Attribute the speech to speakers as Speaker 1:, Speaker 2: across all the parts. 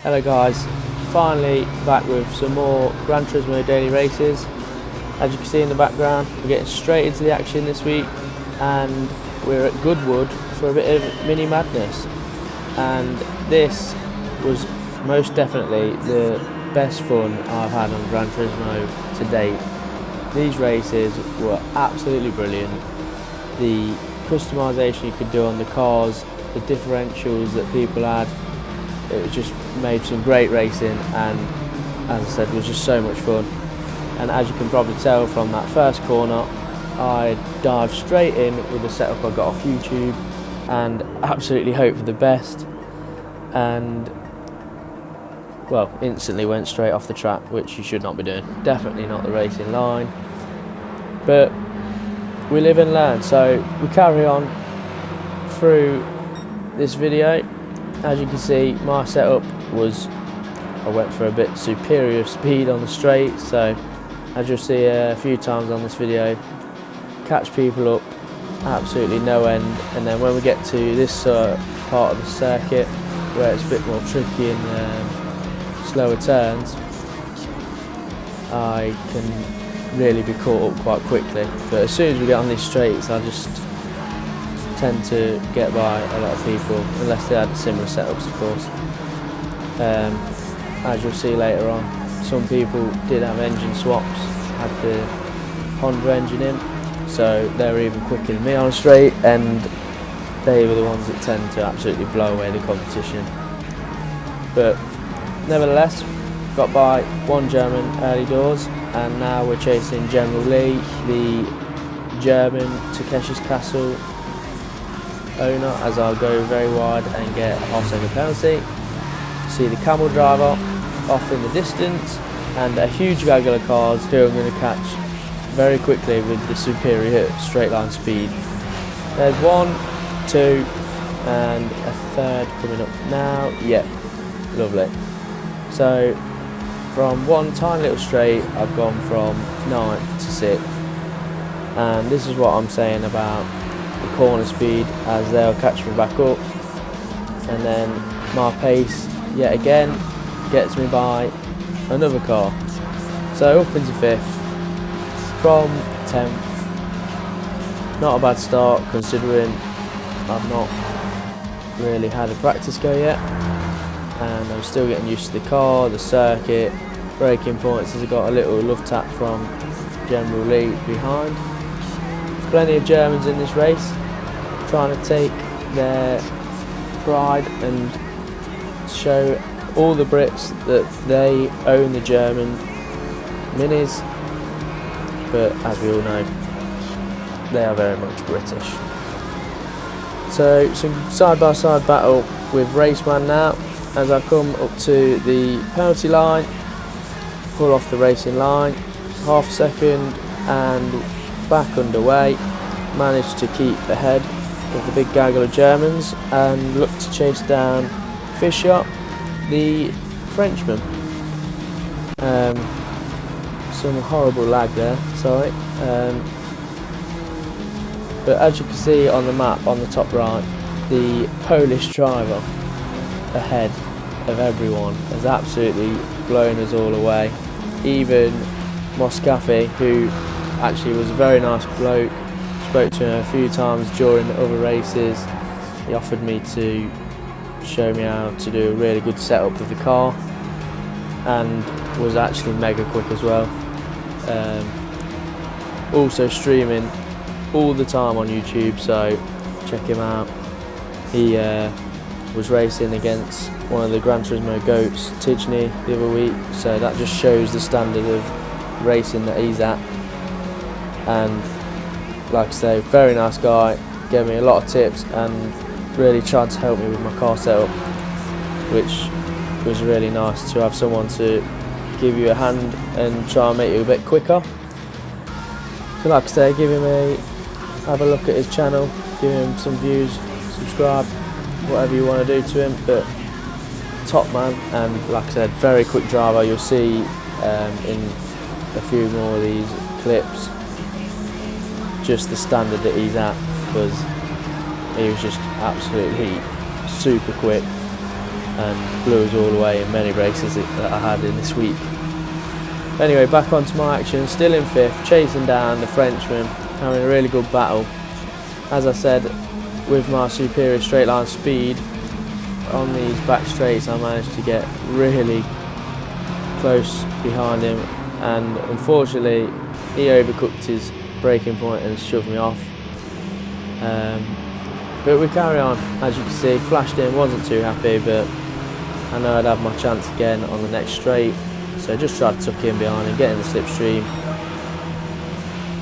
Speaker 1: Hello guys, finally back with some more Gran Turismo daily races. As you can see in the background, we're getting straight into the action this week and we're at Goodwood for a bit of mini madness, and this was most definitely the best fun I've had on Gran Turismo to date. These races were absolutely brilliant. The customisation you could do on the cars, the differentials that people had, it just made some great racing, and as I said, it was just so much fun. And as you can probably tell from that first corner, I dived straight in with the setup I got off YouTube and absolutely hoped for the best, and well, instantly went straight off the track, which you should not be doing. Definitely not the racing line, but we live and learn, so we carry on through this video. As you can see, my setup was, I went for a bit superior speed on the straight, so as you'll see a few times on this video, catch people up absolutely no end, and then when we get to this part of the circuit where it's a bit more tricky and slower turns, I can really be caught up quite quickly. But as soon as we get on these straights, I just tend to get by a lot of people, unless they had similar setups, of course. As you'll see later on, some people did have engine swaps, had the Honda engine in, so they were even quicker than me on a straight, and they were the ones that tend to absolutely blow away the competition. But nevertheless, got by one German early doors, and now we're chasing General Lee, the German Takeshi's Castle owner, as I'll go very wide and get a half-second penalty. See the camel driver off in the distance, and a huge gaggle of cars who I'm going to catch very quickly with the superior straight line speed. There's one, two, and a third coming up now. Yep, lovely. So from one tiny little straight, I've gone from 9th to 6th, and this is what I'm saying about the corner speed, as they'll catch me back up, and then my pace yet again gets me by another car. So up into 5th from 10th. Not a bad start considering I've not really had a practice go yet, and I'm still getting used to the car, the circuit, braking points, as I got a little love tap from General Lee behind. Plenty of Germans in this race, trying to take their pride and show all the Brits that they own the German minis, but as we all know, they are very much British. So some side-by-side battle with Raceman now, as I come up to the penalty line, pull off the racing line, half a second and back underway, managed to keep ahead of the big gaggle of Germans and look to chase down Fischer, the Frenchman. Some horrible lag there, sorry. But as you can see on the map on the top right, the Polish driver ahead of everyone has absolutely blown us all away. Even Moscafi, who actually was a very nice bloke, spoke to him a few times during the other races. He offered me to show me how to do a really good setup of the car, and was actually mega quick as well. Also streaming all the time on YouTube, so check him out. He was racing against one of the Gran Turismo goats, Tijni, the other week, so that just shows the standard of racing that he's at. And like I say, very nice guy, gave me a lot of tips and really tried to help me with my car setup, which was really nice to have someone to give you a hand and try and make you a bit quicker. So like I say, have a look at his channel, give him some views, subscribe, whatever you want to do to him, but top man. And like I said, very quick driver. You'll see in a few more of these clips just the standard that he's at, because he was just absolutely super quick. and blew us all away in many races that I had in this week. Anyway, back onto my action, still in 5th, chasing down the Frenchman, having a really good battle. As I said, with my superior straight line speed on these back straights, I managed to get really close behind him, and unfortunately he overcooked his braking point and shoved me off. But we carry on. As you can see, flashed in, wasn't too happy, but I know I'd have my chance again on the next straight, so I just tried to tuck in behind him, get in the slipstream,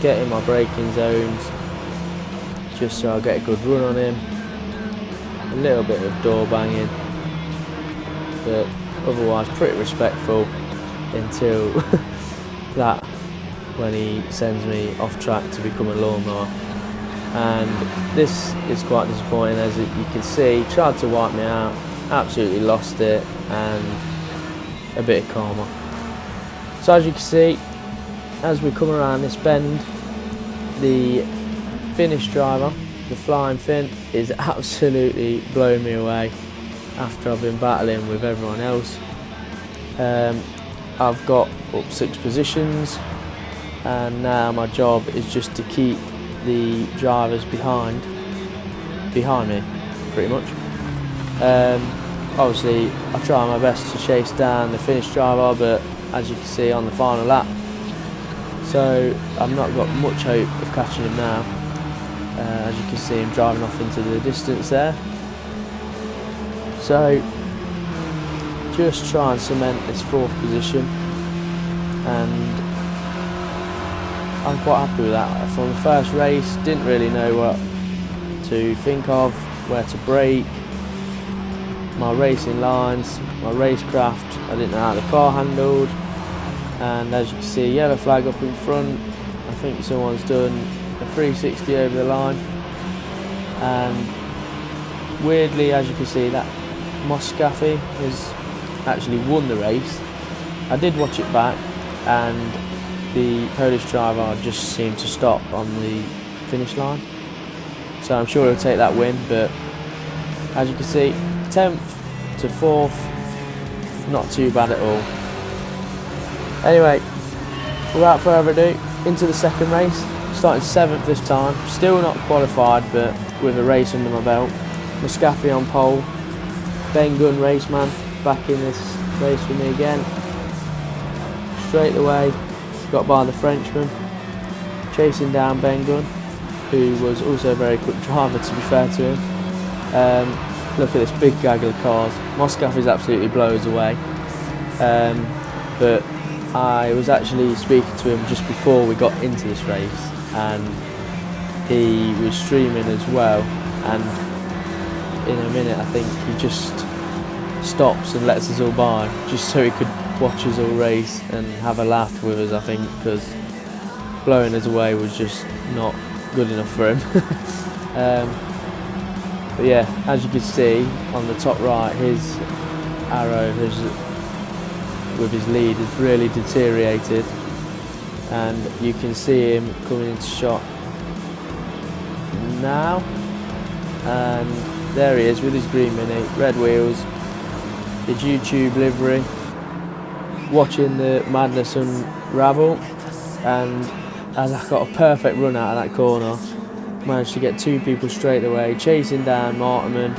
Speaker 1: get in my braking zones, just so I get a good run on him. A little bit of door banging, but otherwise pretty respectful until that, when he sends me off track to become a lawnmower. And this is quite disappointing, as you can see. Tried to wipe me out, absolutely lost it, and a bit of karma. So as you can see, as we come around this bend, the Finnish driver, the Flying Finn, is absolutely blowing me away after I've been battling with everyone else. I've got up 6 positions, and now my job is just to keep the drivers behind me, pretty much. Obviously I try my best to chase down the Finnish driver, but as you can see on the final lap, so I've not got much hope of catching him now. As you can see him driving off into the distance there. So just try and cement this 4th position, and I'm quite happy with that. From the first race, didn't really know what to think of, where to brake, my racing lines, my racecraft. I didn't know how the car handled, and as you can see, yellow flag up in front. I think someone's done a 360 over the line, and weirdly, as you can see, that Moscafi has actually won the race. I did watch it back, and the Polish driver just seemed to stop on the finish line, so I'm sure he'll take that win. But as you can see, 10th to 4th, not too bad at all. Anyway, without further ado, into the second race, starting 7th this time, still not qualified, but with a race under my belt. Moscafi on pole, Ben Gunn raceman back in this race with me again. Straight away got by the Frenchman, chasing down Ben Gunn, who was also a very quick driver, to be fair to him. Look at this big gaggle of cars. Moscafi's absolutely blows away. But I was actually speaking to him just before we got into this race, and he was streaming as well, and in a minute I think he just stops and lets us all by, just so he could watch us all race and have a laugh with us, I think, because blowing us away was just not good enough for him. But yeah, as you can see on the top right, his arrow with his lead has really deteriorated, and you can see him coming into shot now, and there he is with his green Mini, red wheels, his YouTube livery, watching the madness unravel. And as I got a perfect run out of that corner, managed to get 2 people straight away, chasing down Martinman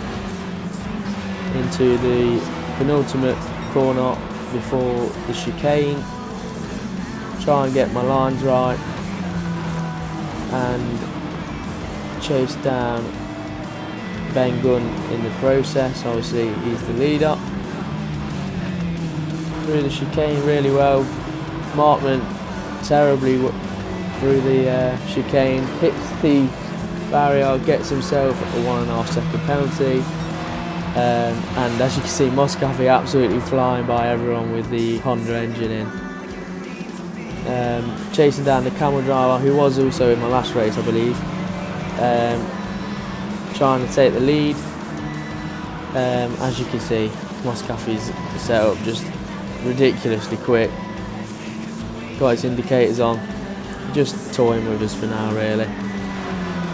Speaker 1: into the penultimate corner before the chicane, try and get my lines right, and chase down Ben Gunn in the process. Obviously he's the leader. Through the chicane really well, Markman terribly through the chicane, hits the barrier, gets himself a 1.5 second penalty, and as you can see, Moscafi absolutely flying by everyone with the Honda engine in. Chasing down the Camel driver, who was also in my last race, I believe, trying to take the lead. As you can see, Moscafi's setup just ridiculously quick. Got his indicators on, just toying with us for now really,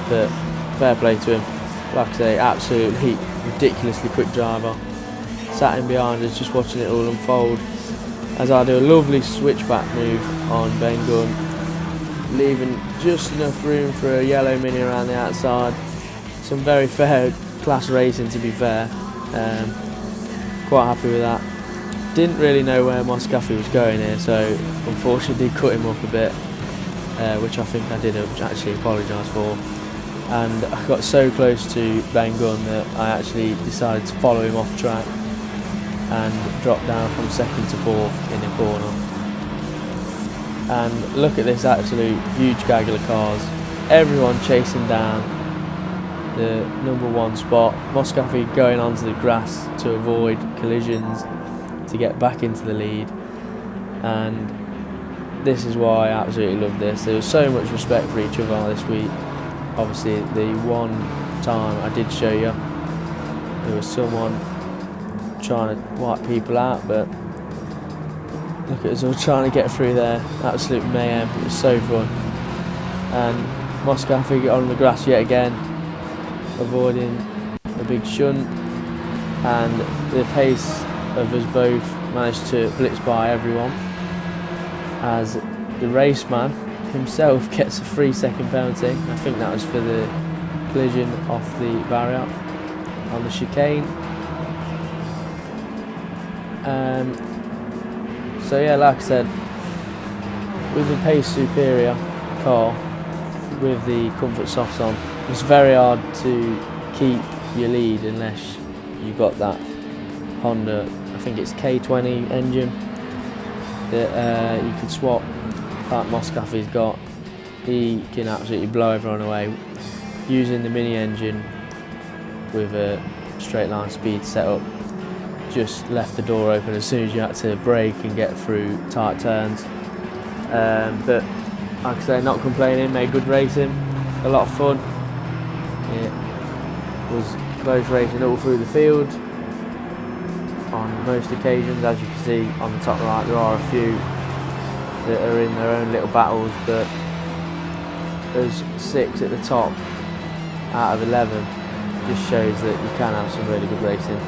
Speaker 1: but fair play to him. Like I say, absolutely ridiculously quick driver. sat in behind us just watching it all unfold as I do a lovely switchback move on Ben Gunn, leaving just enough room for a yellow mini around the outside. Some very fair class racing, to be fair. Quite happy with that. Didn't really know where Moscafi was going here, so unfortunately cut him up a bit, which I think I did actually apologise for. And I got so close to Ben Gunn that I actually decided to follow him off track and drop down from second to fourth in the corner. And look at this absolute huge gaggle of cars, everyone chasing down the #1 spot. Moscafi going onto the grass to avoid collisions to get back into the lead, and this is why I absolutely love this. There was so much respect for each other this week. Obviously the one time I did show you there was someone trying to wipe people out, but look at us all trying to get through there. Absolute mayhem. It was so fun. And Moscafi got on the grass yet again, avoiding a big shunt, and the pace of us both managed to blitz by everyone as the raceman himself gets a 3-second penalty. I think that was for the collision off the barrier on the chicane. So yeah, like I said, with the pace superior car with the comfort softs on, it's very hard to keep your lead unless you got that Honda, I think it's K20 engine that you can swap, like Moscafi's got. He can absolutely blow everyone away using the mini engine with a straight line speed setup. Just left the door open as soon as you had to brake and get through tight turns. But like I say, not complaining, made good racing, a lot of fun. It was close racing all through the field on most occasions. As you can see on the top right, there are a few that are in their own little battles, but there's 6 at the top out of 11. Just shows that you can have some really good racing.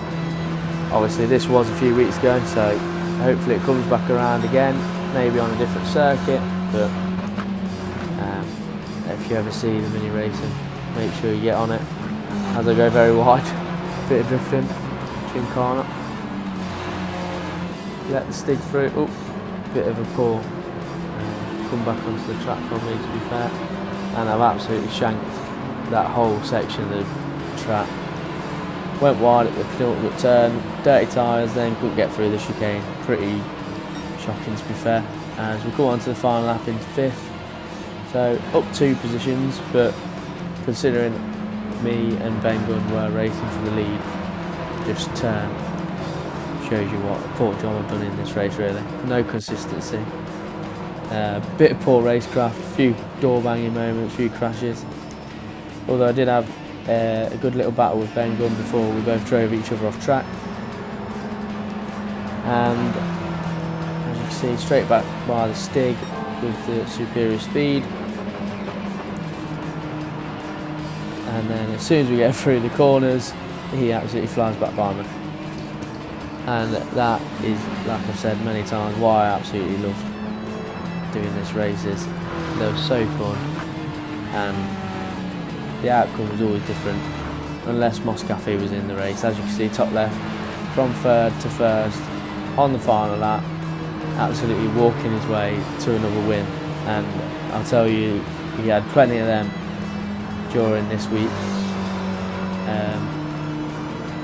Speaker 1: Obviously this was a few weeks ago, so hopefully it comes back around again, maybe on a different circuit, but if you ever see the mini racing, make sure you get on it. As I go very wide, bit of drifting, Gymkhana. Let the Stig through. Oh, bit of a pull. Come back onto the track from me, to be fair, and I've absolutely shanked that whole section of the track. Went wide at the penultimate turn, dirty tyres, then couldn't get through the chicane. Pretty shocking, to be fair. As we come on to the final lap in 5th, so up 2 positions, but considering me and Ben Gunn were racing for the lead, just shows you what a poor job I've done in this race, really. No consistency. Bit of poor racecraft, a few door banging moments, a few crashes. Although I did have a good little battle with Ben Gunn before we both drove each other off track. And as you can see, straight back by the Stig with the superior speed. And then as soon as we get through the corners, he absolutely flies back by me. And that is, like I've said many times, why I absolutely love doing this races. They were so fun, and the outcome was always different unless Moscafi was in the race. As you can see, top left from 3rd to 1st on the final lap, absolutely walking his way to another win. And I'll tell you, he had plenty of them during this week.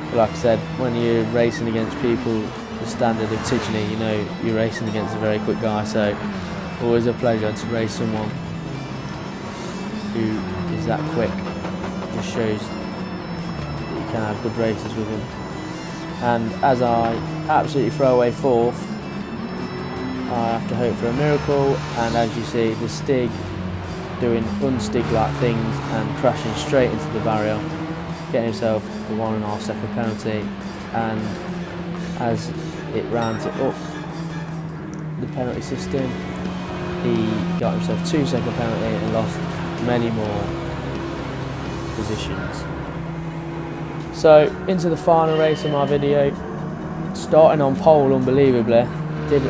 Speaker 1: But like I said, when you're racing against people the standard of Tigany, you know you're racing against a very quick guy, so always a pleasure to race someone who is that quick. It just shows that you can have good races with him. And as I absolutely throw away 4th, I have to hope for a miracle, and as you see, the Stig doing unstig-like things and crashing straight into the barrier, getting himself the 1.5 second penalty. And as it rounds it up the penalty system, he got himself 2 second penalty and lost many more positions. So into the final race of my video, Starting on pole unbelievably, did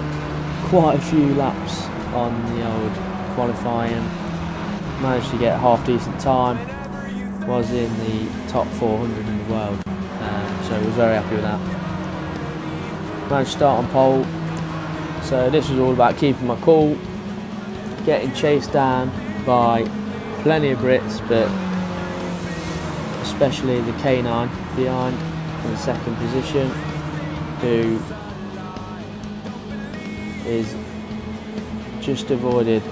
Speaker 1: quite a few laps on the old qualifying, managed to get a half decent time, was in the top 400 in the world, so I was very happy with that. Managed to start on pole, so this was all about keeping my cool, getting chased down by plenty of Brits, but especially the K9 behind in the second position, who is just avoided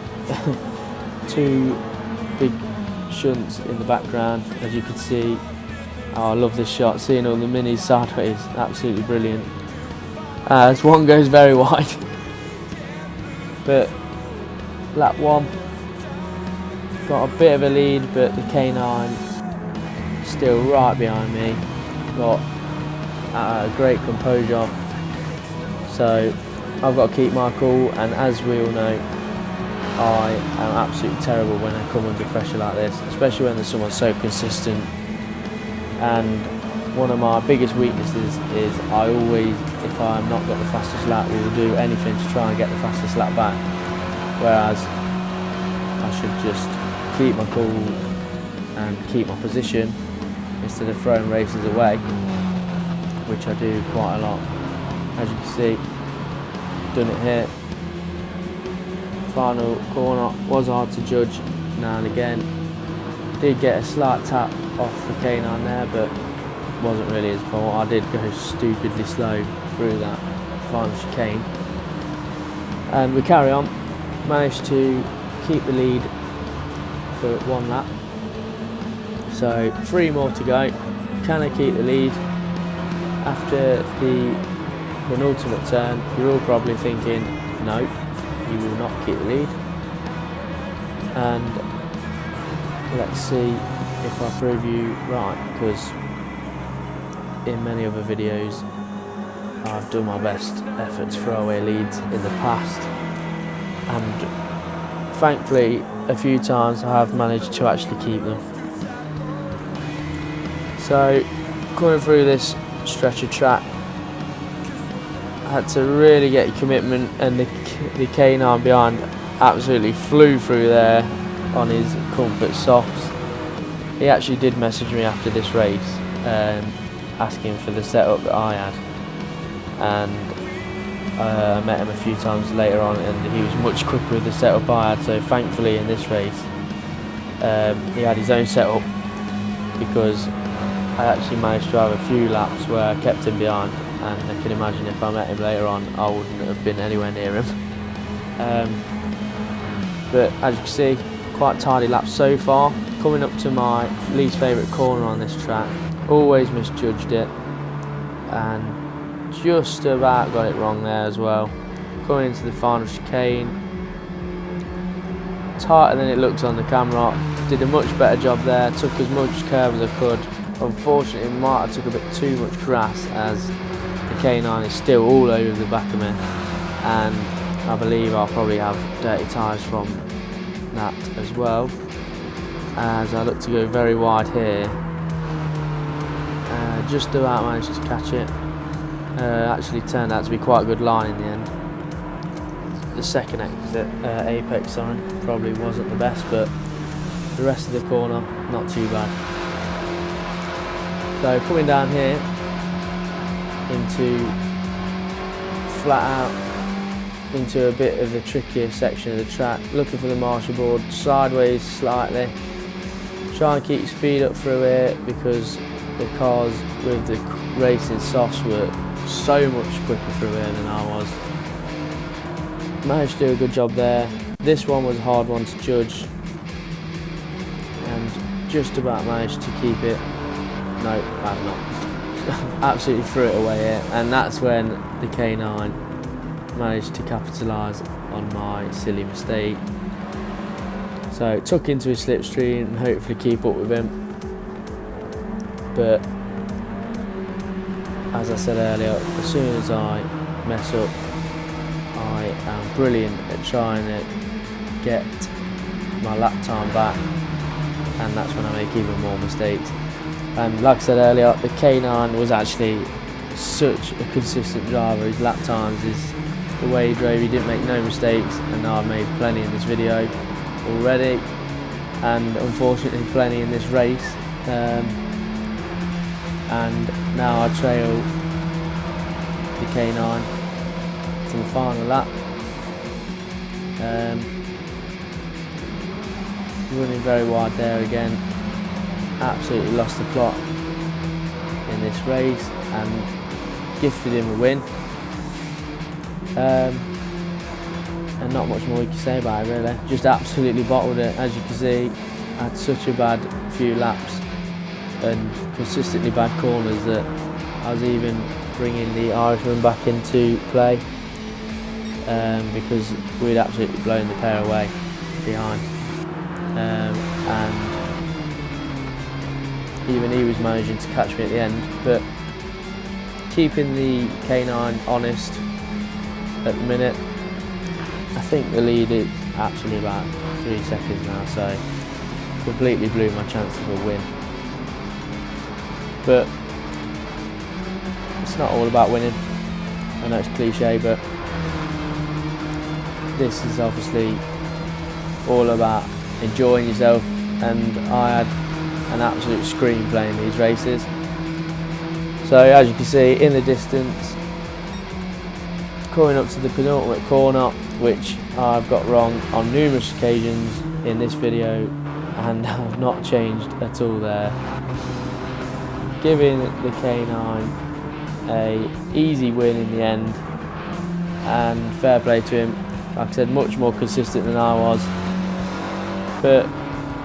Speaker 1: two big shunts in the background, as you can see. Oh, I love this shot, seeing all the minis sideways, absolutely brilliant. As one goes very wide. But lap 1, got a bit of a lead, but the K9 still right behind me, got a great composure, so I've got to keep my cool, and as we all know, I am absolutely terrible when I come under pressure like this, especially when there's someone so consistent. And one of my biggest weaknesses is I always, if I'm not got the fastest lap, will do anything to try and get the fastest lap back, whereas I should just keep my cool and keep my position instead of throwing races away, which I do quite a lot. As you can see, done it here. Final corner was hard to judge now and again. Did get a slight tap off the K9 there, but wasn't really his fault. I did go stupidly slow through that final chicane. And we carry on. Managed to keep the lead for one lap. So 3 more to go. Can I keep the lead? After the penultimate turn, you're all probably thinking, no, you will not keep the lead. And let's see if I prove you right, because in many other videos I've done my best effort to throw away leads in the past, and thankfully a few times I have managed to actually keep them. So going through this stretch of track, I had to really get your commitment, and the K9 behind absolutely flew through there on his comfort softs. He actually did message me after this race asking for the setup that I had, and I met him a few times later on, and he was much quicker with the setup I had. So thankfully in this race he had his own setup, because I actually managed to have a few laps where I kept him behind, and I can imagine if I met him later on I wouldn't have been anywhere near him. But as you can see, quite tidy laps so far. Coming up to my least favourite corner on this track, always misjudged it and just about got it wrong there as well. Coming into the final chicane, tighter than it looks on the camera. Did a much better job there, took as much curve as I could. Unfortunately, it might have took a bit too much grass, as the K9 is still all over the back of me, and I believe I'll probably have dirty tyres from that as well, as I look to go very wide here. Just about managed to catch it. Actually turned out to be quite a good line in the end. The second apex sign probably wasn't the best, but the rest of the corner not too bad. So coming down here into flat out into a bit of the trickier section of the track, looking for the marshal board sideways slightly, try and keep speed up through it, because the cars with the racing softs were so much quicker through here than I was. Managed to do a good job there. This one was a hard one to judge, and just about managed to keep it. No, I've not. Absolutely threw it away here, and that's when the K9 managed to capitalise on my silly mistake. So took into his slipstream and hopefully keep up with him. But as I said earlier, as soon as I mess up, I am brilliant at trying to get my lap time back, and that's when I make even more mistakes. And like I said earlier, the K9 was actually such a consistent driver. His lap times, the way he drove, he didn't make no mistakes, and I've made plenty in this video already, and unfortunately plenty in this race. And now I trail the K9 to the final lap. Running very wide there again. Absolutely lost the plot in this race and gifted him a win. And not much more we can say about it really. Just absolutely bottled it. As you can see, I had such a bad few laps and consistently bad corners that I was even bringing the Irishman back into play because we'd absolutely blown the pair away behind, and even he was managing to catch me at the end. But keeping the K9 honest at the minute, I think the lead is actually about 3 seconds now, so completely blew my chance of a win. But it's not all about winning. I know it's cliche, but this is obviously all about enjoying yourself, and I had an absolute scream playing these races. So as you can see in the distance, coming up to the penultimate corner, which I've got wrong on numerous occasions in this video, and I've not changed at all there. Giving the K9 a easy win in the end, and fair play to him. Like I said, much more consistent than I was, but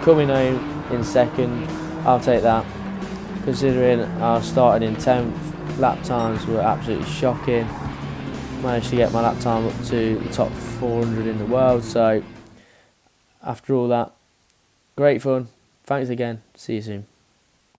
Speaker 1: coming home in second, I'll take that. Considering I started in 10th, lap times were absolutely shocking. Managed to get my lap time up to the top 400 in the world, so after all that, great fun. Thanks again, see you soon.